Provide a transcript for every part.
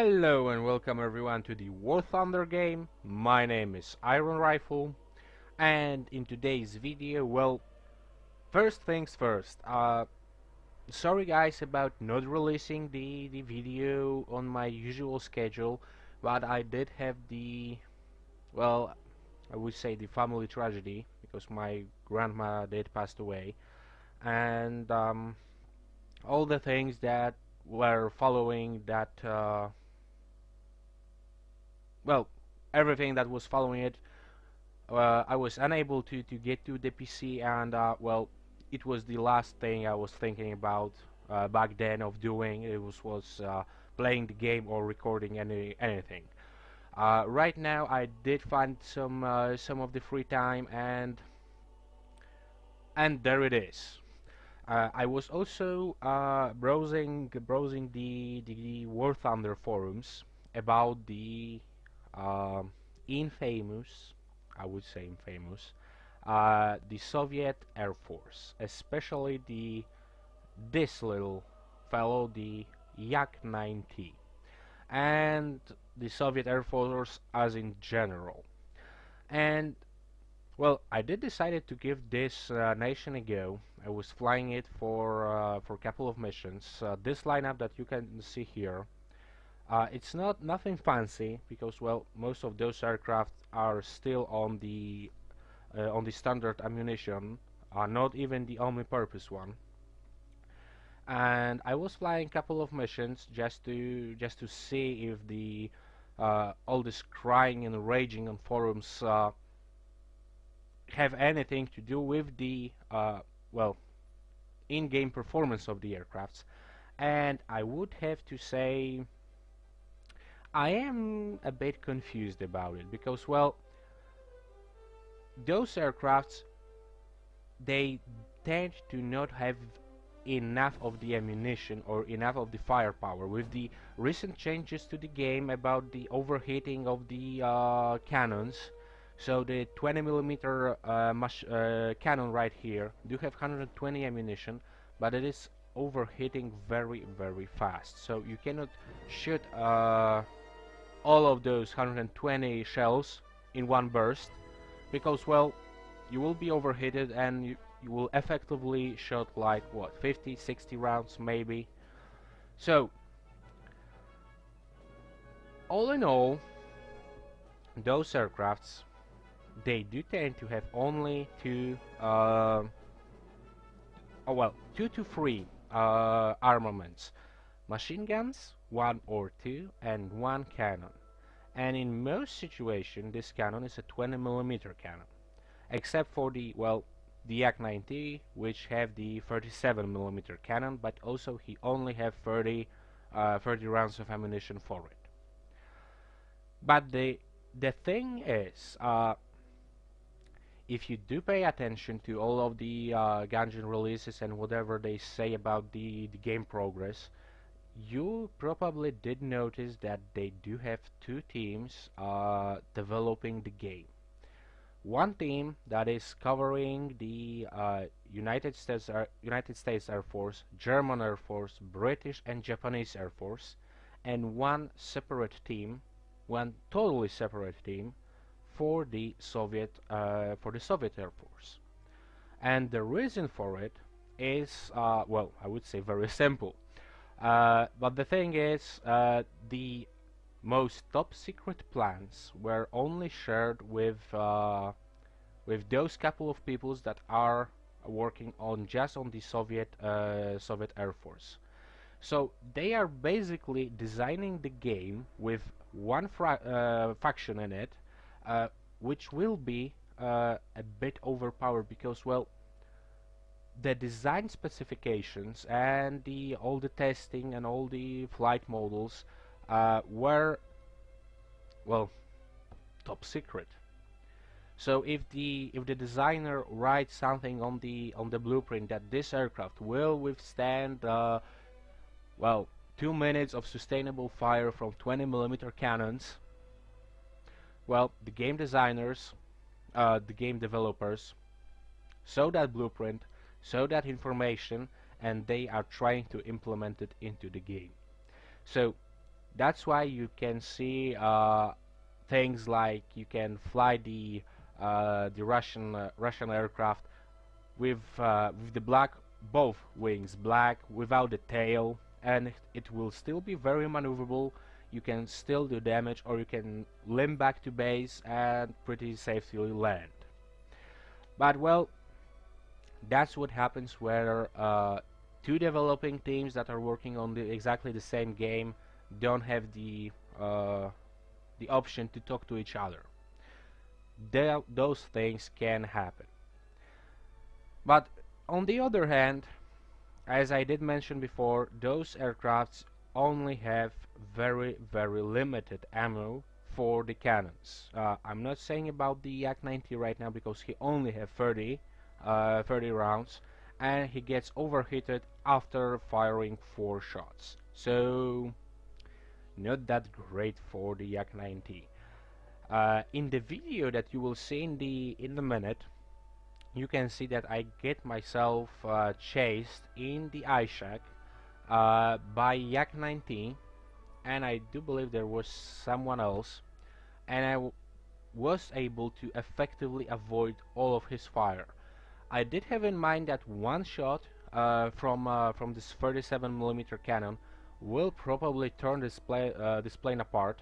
Hello and welcome everyone to the War Thunder game. My name is RavenProDesign, and in today's video, well, first things first. Sorry guys about not releasing the video on my usual schedule, but I did have well, I would say the family tragedy because my grandma did passed away, and all the things that were following that. Well, everything that was following it, I was unable to get to the PC, and well, it was the last thing I was thinking about back then of doing. It was playing the game or recording anything. Right now, I did find some of the free time, and there it is. I was also browsing the War Thunder forums about the um, infamous, I would say infamous, the Soviet Air Force, especially this little fellow, the Yak-9T, and the Soviet Air Force as in general. And well, I did decided to give this nation a go. I was flying it for a couple of missions. This lineup that you can see here, it's nothing fancy because well, most of those aircraft are still on the standard ammunition, not even the omni-purpose one. And I was flying a couple of missions just to see if the all this crying and raging on forums have anything to do with the well, in-game performance of the aircrafts. And I would have to say I am a bit confused about it because well, those aircrafts, they tend to not have enough of the ammunition or enough of the firepower. With the recent changes to the game about the overheating of the cannons, so the 20mm cannon right here do have 120 ammunition, but it is overheating very fast. So you cannot shoot all of those 120 shells in one burst because well, you will be overheated and you will effectively shoot like what, 50-60 rounds maybe. So all in all, those aircrafts, they do tend to have only two to three armaments: machine guns, one or two, and one cannon. And in most situations, this cannon is a 20mm cannon, except for the well, the Yak-9T, which have the 37mm cannon, but also he only have 30 rounds of ammunition for it. But the thing is, if you do pay attention to all of the Ganjin releases and whatever they say about the game progress, you probably did notice that they do have two teams developing the game. One team that is covering the United States Air Force, German Air Force, British and Japanese Air Force, and one totally separate team for the Soviet Air Force. And the reason for it is well, I would say very simple. But the thing is, the most top secret plans were only shared with those couple of peoples that are working on just on the Soviet Air Force. So they are basically designing the game with one faction in it, which will be a bit overpowered because well, the design specifications and all the testing and all the flight models were well, top secret. So if the designer writes something on the blueprint that this aircraft will withstand well, 2 minutes of sustainable fire from 20mm cannons, well, the game designers, the game developers saw that blueprint, saw that information, and they are trying to implement it into the game. So That's why you can see things like you can fly the Russian aircraft with the black, both wings black without the tail, and it will still be very maneuverable. You can still do damage, or you can limp back to base and pretty safely land. But well, that's what happens where two developing teams that are working on exactly the same game don't have the option to talk to each other. Those things can happen. But on the other hand, as I did mention before, those aircrafts only have very limited ammo for the cannons. I'm not saying about the Yak-90 right now because he only have 30 rounds, and he gets overheated after firing 4 shots. So not that great for the Yak-90. In the video that you will see in the minute, you can see that I get myself chased in the ice shack by Yak-19, and I do believe there was someone else, and I was able to effectively avoid all of his fire. I did have in mind that one shot from this 37mm cannon will probably turn this plane apart,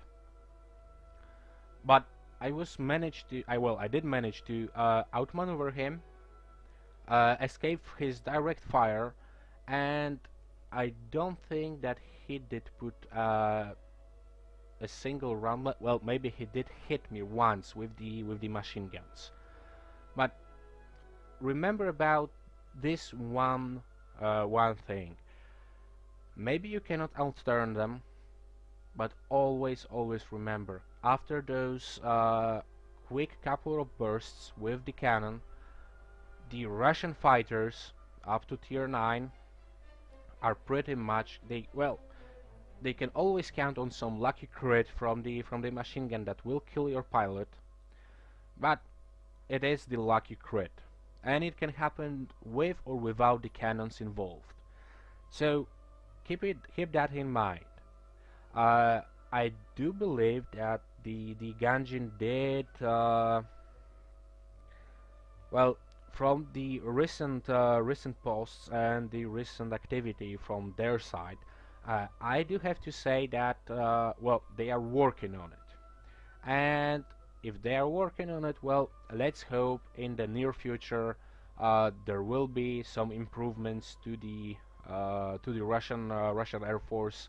but I did manage to outmaneuver him, escape his direct fire, and I don't think that he did put a single round. Well, maybe he did hit me once with the machine guns. But remember about this one thing. Maybe you cannot outturn them, but always remember, after those quick couple of bursts with the cannon, the Russian fighters up to tier 9 are pretty much they can always count on some lucky crit from the machine gun that will kill your pilot, but it is the lucky crit, and it can happen with or without the cannons involved. So keep that in mind. I do believe that the Ganjin did well, from the recent posts and the recent activity from their side, I do have to say that well, they are working on it, and if they are working on it, well, let's hope in the near future there will be some improvements to the Russian Air Force,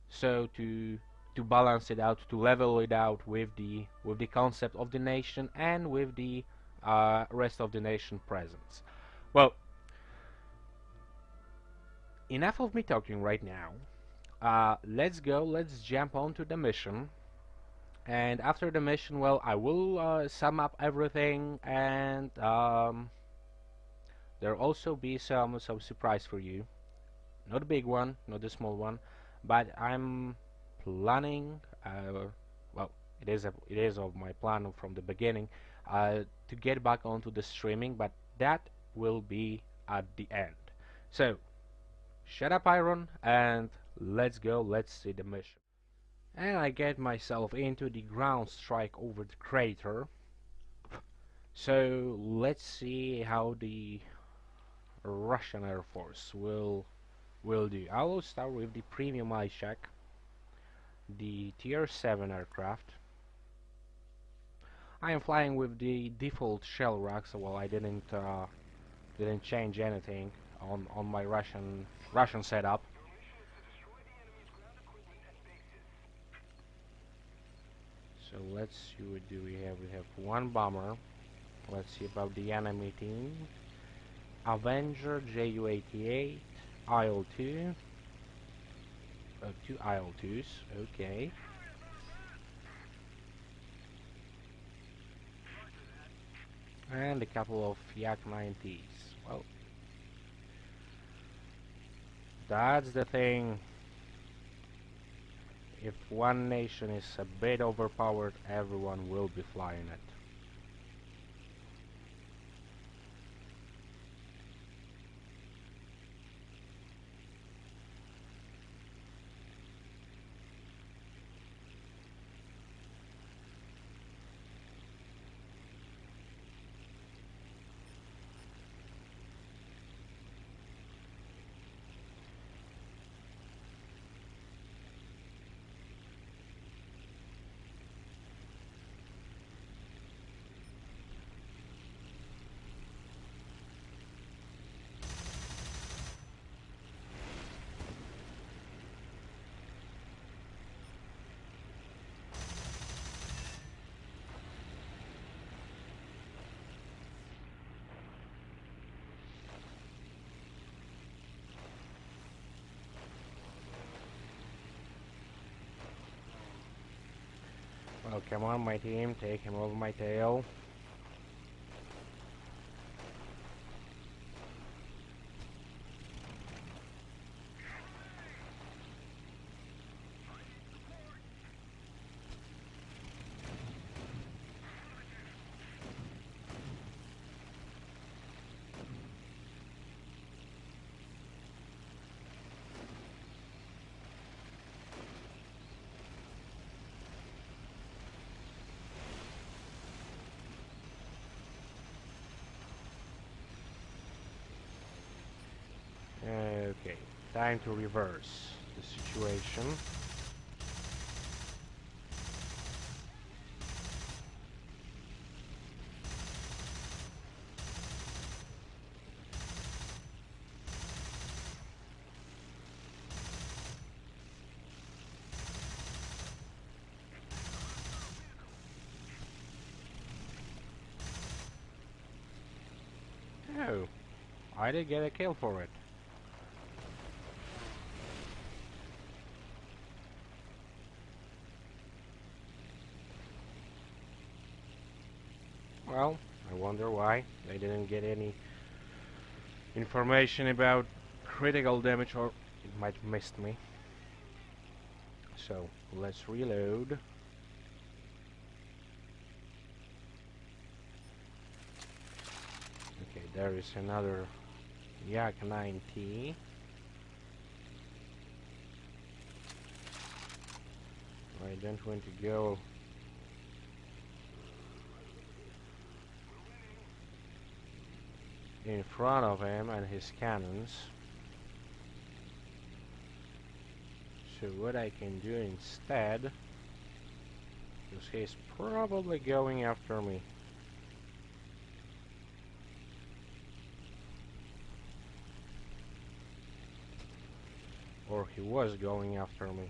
so to balance it out, to level it out with the concept of the nation and with the rest of the nation presence. Well, enough of me talking right now. Let's jump onto the mission. And after the mission, well, I will sum up everything, and there'll also be some surprise for you. Not a big one, not a small one, but I'm planning. Well, it is of my plan from the beginning to get back onto the streaming, but that will be at the end. So, shut up, Iron, and let's go. Let's see the mission. And I get myself into the ground strike over the crater. So let's see how the Russian Air Force will do. I will start with the premium ice shack, the tier 7 aircraft. I am flying with the default shell rack, so well, I didn't change anything on my Russian setup. So let's see what do we have. We have one bomber. Let's see about the enemy team. Avenger, Ju-88, IL-2. Two IL-2s, okay. And a couple of Yak-90s. Well, that's the thing. If one nation is a bit overpowered, everyone will be flying it. Well, come on, my team, take him over my tail. Okay, time to reverse the situation. Oh, I did get a kill for it. Well, I wonder why they didn't get any information about critical damage, or it might have missed me. So, let's reload. Okay, there is another Yak 90. I don't want to go in front of him and his cannons. So what I can do instead, because he's probably going after me. Or he was going after me.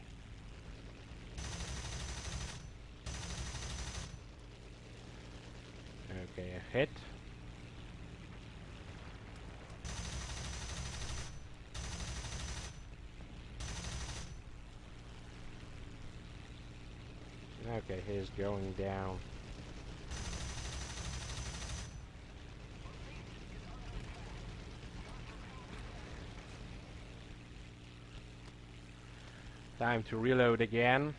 Okay, a hit. Okay, he's going down. Time to reload again.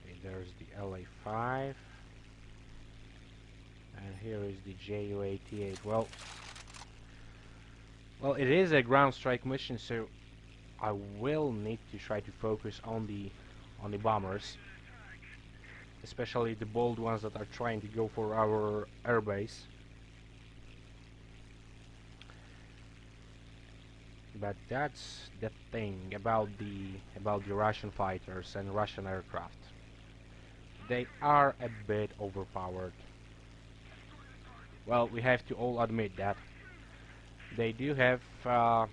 Okay, there's the LA5. And here is the JU-88. Well, it is a ground strike mission, so I will need to try to focus on the bombers, especially the bold ones that are trying to go for our airbase. But that's the thing about the Russian fighters and Russian aircraft. They are a bit overpowered. Well, we have to all admit that. They do have, well,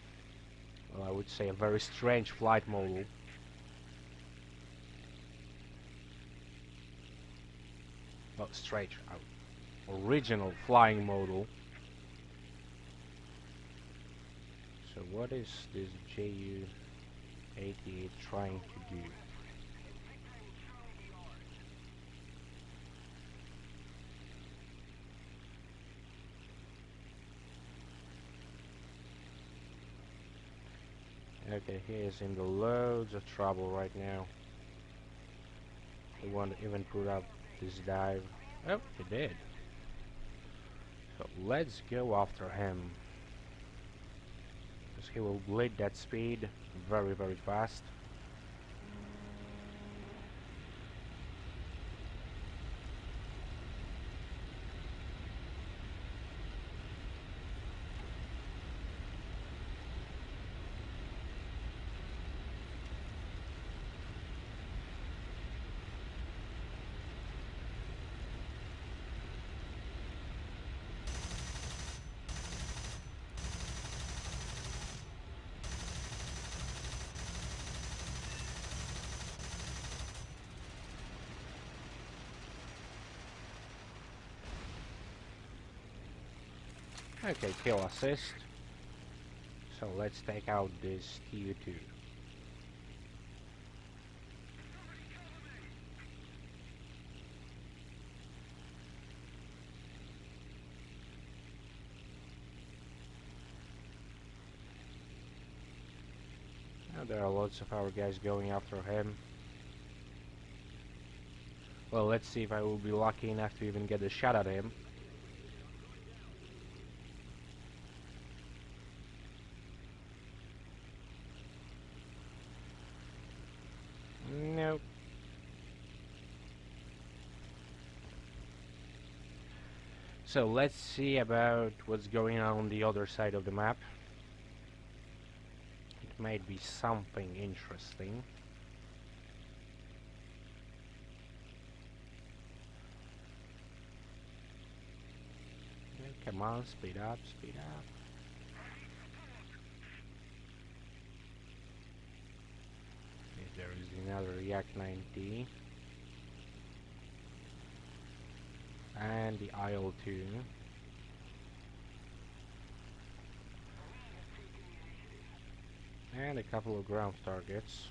I would say a very strange flight model. Well, strange, original flying model. So what is this JU-88 trying to do? Okay, he is in the loads of trouble right now. He won't even put up this dive. Oh, he did. So let's go after him, because he will bleed that speed very, very fast. Okay, kill assist. So let's take out this TU2. Now there are lots of our guys going after him. Well, let's see if I will be lucky enough to even get a shot at him. Nope. So let's see about what's going on the other side of the map. It might be something interesting. Come on, speed up, speed up. Okay, there is another Yak 90. And the IL-2. And a couple of ground targets.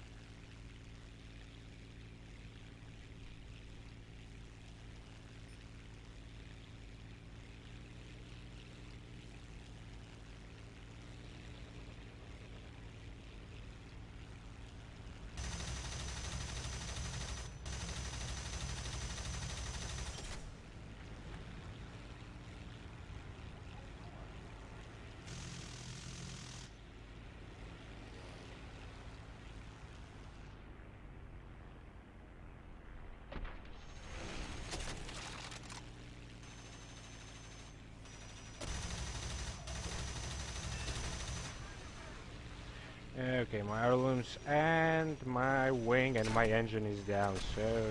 Okay, my heirlooms and my wing and my engine is down, so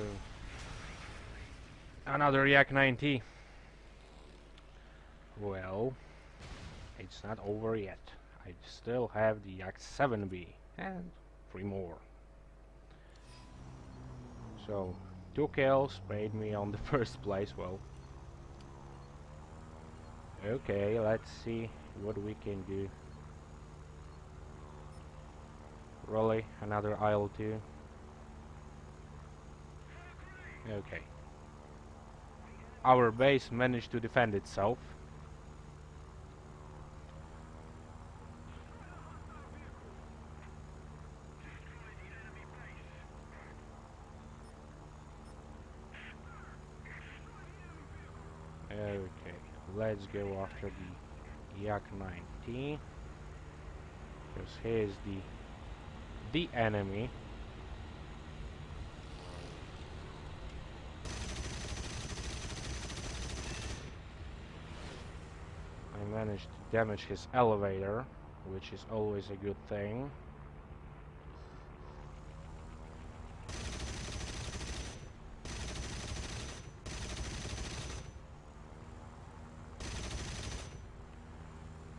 another Yak 90. Well, it's not over yet. I still have the Yak 7B and 3 more. So 2 kills made me on the first place. Well, okay, let's see what we can do. Really, another IL-2. Okay. Our base managed to defend itself. Okay, let's go after the Yak 90. Because here's the enemy. I managed to damage his elevator, which is always a good thing.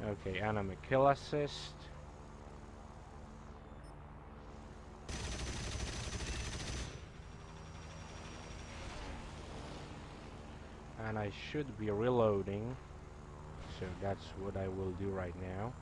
Okay, enemy kill assist. And I should be reloading, so that's what I will do right now.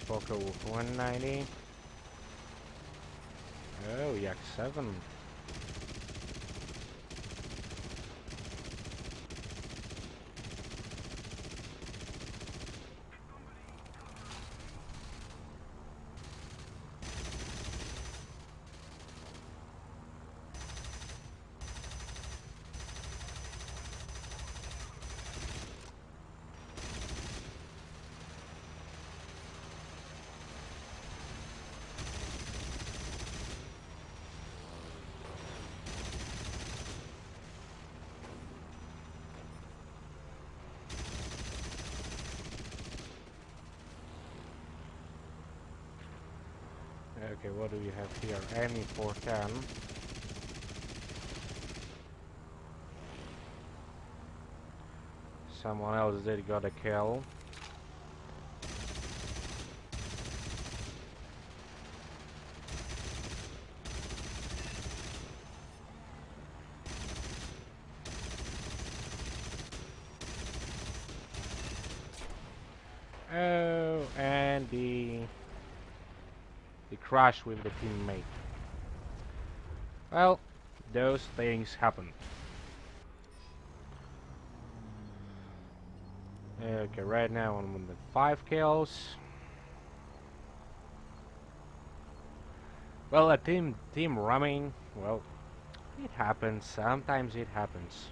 Fokker with 190. Oh, Yak 7. Okay, what do we have here? Any 410. Someone else did got a kill. Oh, and the crash with the teammate. Well, those things happen. Okay, right now I'm on the 5 kills. Well, a team running, well, it happens. Sometimes it happens.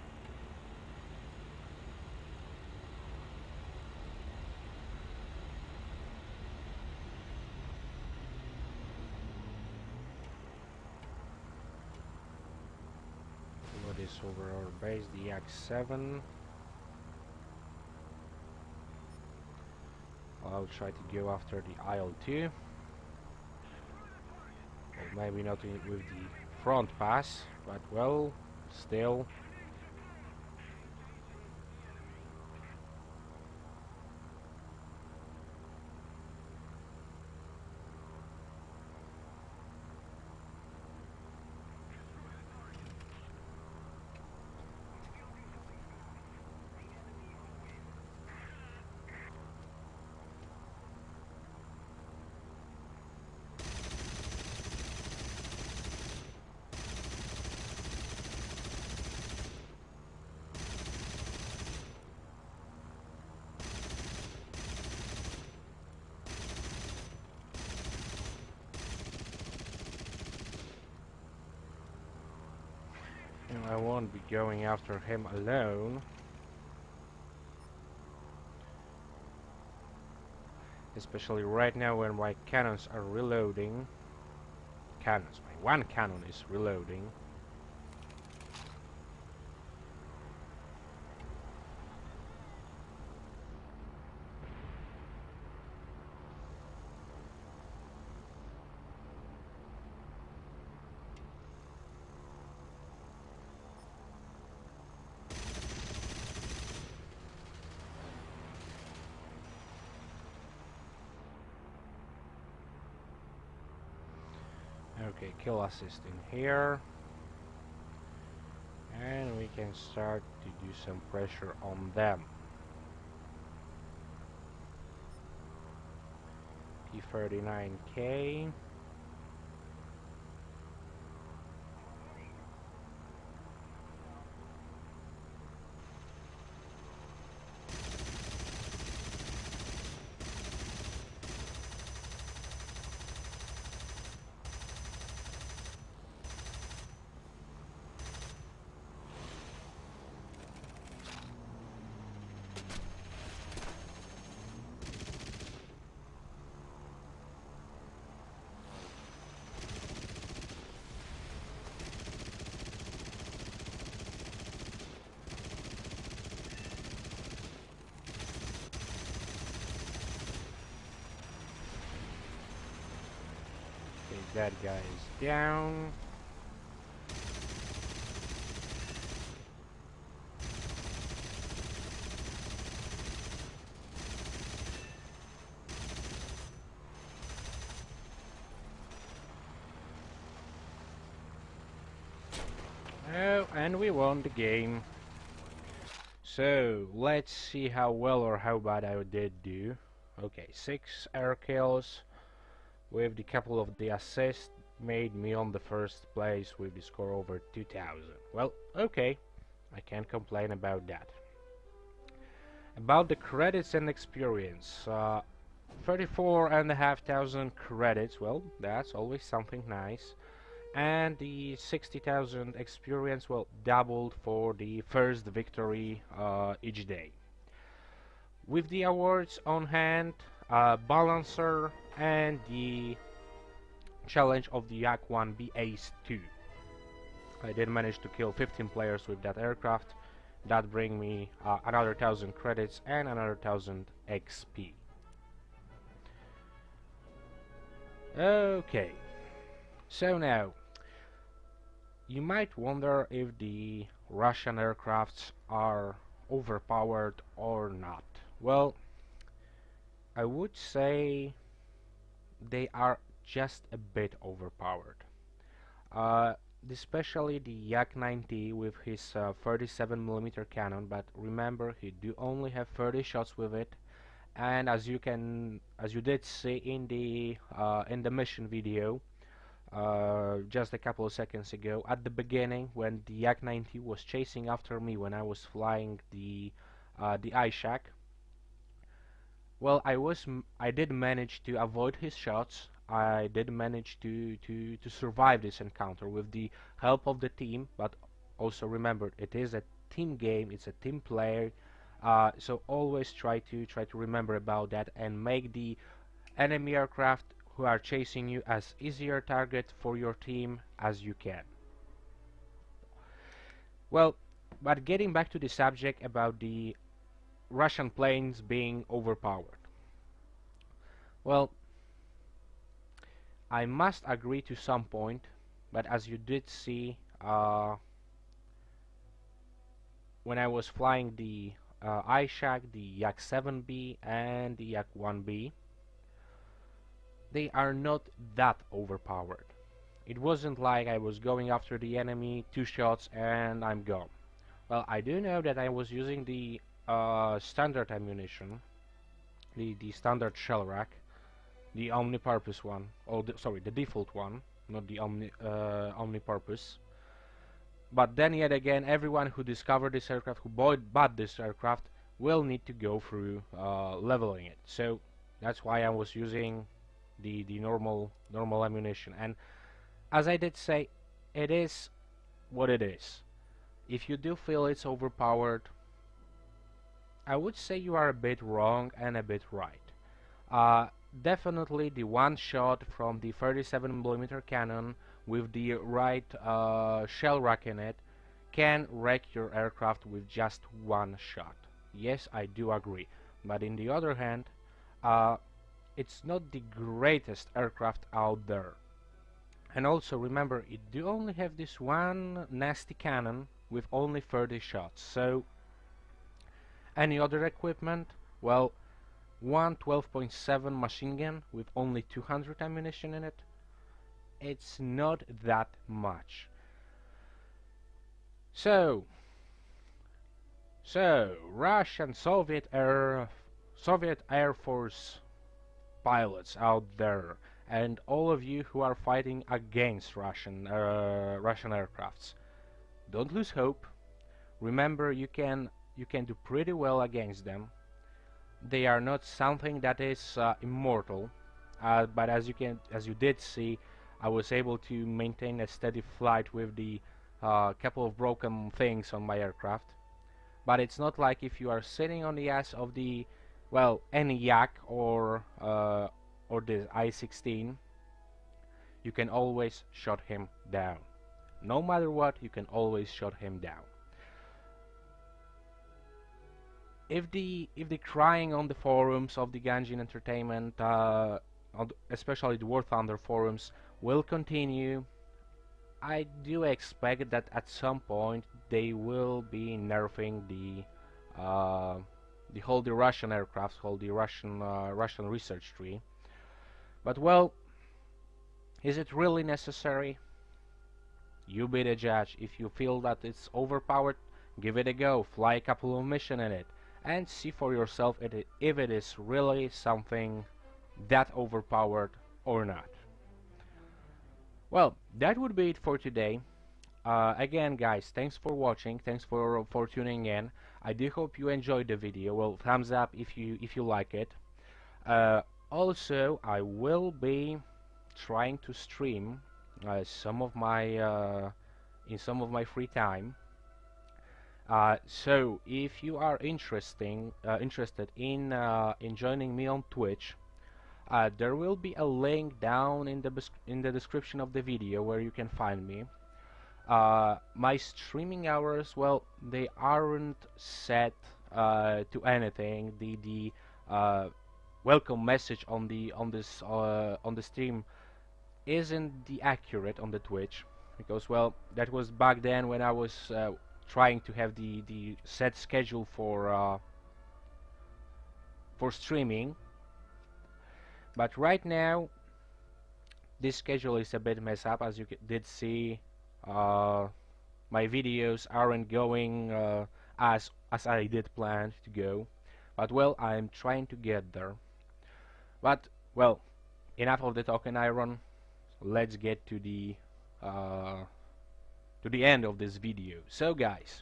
What is over our base? The X7. I'll try to go after the IL-2. Well, maybe not with the front pass, but well, still. I won't be going after him alone. Especially right now when my cannons are reloading. My one cannon is reloading. Okay, kill assist in here. And we can start to do some pressure on them. P39K. That guy is down. Oh, and we won the game. So, let's see how well or how bad I did do. Okay, 6 air kills with the couple of the assists made me on the first place with the score over 2000. Well, okay, I can't complain about that. About the credits and experience, 34,500 credits, well, that's always something nice. And the 60,000 experience, well, doubled for the first victory each day. With the awards on hand, Balancer and the challenge of the Yak-1B Ace 2. I did manage to kill 15 players with that aircraft. That bring me another 1000 credits and another 1000 XP. Okay, so now you might wonder if the Russian aircrafts are overpowered or not. Well, I would say they are just a bit overpowered. Uh, Especially the Yak-90 with his 37mm cannon, but remember he do only have 30 shots with it, and as you did see in the mission video just a couple of seconds ago, at the beginning when the Yak-90 was chasing after me when I was flying the iShack, well, I did manage to avoid his shots. I did manage to survive this encounter with the help of the team, but also remember it is a team game, it's a team player, so always try to remember about that and make the enemy aircraft who are chasing you as easier target for your team as you can. Well, but getting back to the subject about the Russian planes being overpowered. Well, I must agree to some point, but as you did see when I was flying the iShack, the Yak-7B and the Yak-1B, they are not that overpowered. It wasn't like I was going after the enemy, 2 shots and I'm gone. Well, I do know that I was using the standard ammunition, the standard shell rack, the omni-purpose one, or sorry, the default one, not the omni-purpose. But then yet again, everyone who discovered this aircraft, who bought this aircraft, will need to go through leveling it. So that's why I was using the normal ammunition. And as I did say, it is what it is. If you do feel it's overpowered, I would say you are a bit wrong and a bit right. Uh, Definitely the one shot from the 37mm cannon with the right shell rack in it can wreck your aircraft with just one shot. Yes, I do agree. But in the other hand, uh, it's not the greatest aircraft out there. And also remember, it do only have this one nasty cannon with only 30 shots. So any other equipment, well, one 12.7 machine gun with only 200 ammunition in it, it's not that much. So Russian Soviet Air Force pilots out there, and all of you who are fighting against Russian aircrafts, don't lose hope. Remember, you can do pretty well against them. They are not something that is immortal, but as you did see, I was able to maintain a steady flight with the couple of broken things on my aircraft. But it's not like if you are sitting on the ass of the, well, any Yak or the I-16, you can always shut him down. No matter what, you can always shut him down. If the crying on the forums of the Ganjin Entertainment, especially the War Thunder forums, will continue, I do expect that at some point they will be nerfing the Russian aircraft, called the Russian research tree. But well, is it really necessary? You be the judge. If you feel that it's overpowered, give it a go. Fly a couple of missions in it and see for yourself if it is really something that overpowered or not. Well, that would be it for today. Again, guys, thanks for watching. Thanks for tuning in. I do hope you enjoyed the video. Well, thumbs up if you like it. Also, I will be trying to stream some of my in some of my free time. So if you are interested in joining me on Twitch, there will be a link down in the description of the video where you can find me. My streaming hours, well, they aren't set to anything. welcome message on the stream isn't the accurate on the Twitch, because well, that was back then when I was trying to have the set schedule for streaming. But right now this schedule is a bit messed up. As you did see, uh, my videos aren't going as I did plan to go. But well, I'm trying to get there. But well, enough of the talking iron. Let's get uh, to the end of this video. So guys,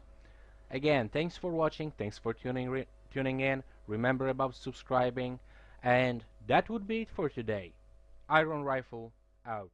again, thanks for watching, thanks for tuning in. Remember about subscribing, and that would be it for today. Iron Rifle out.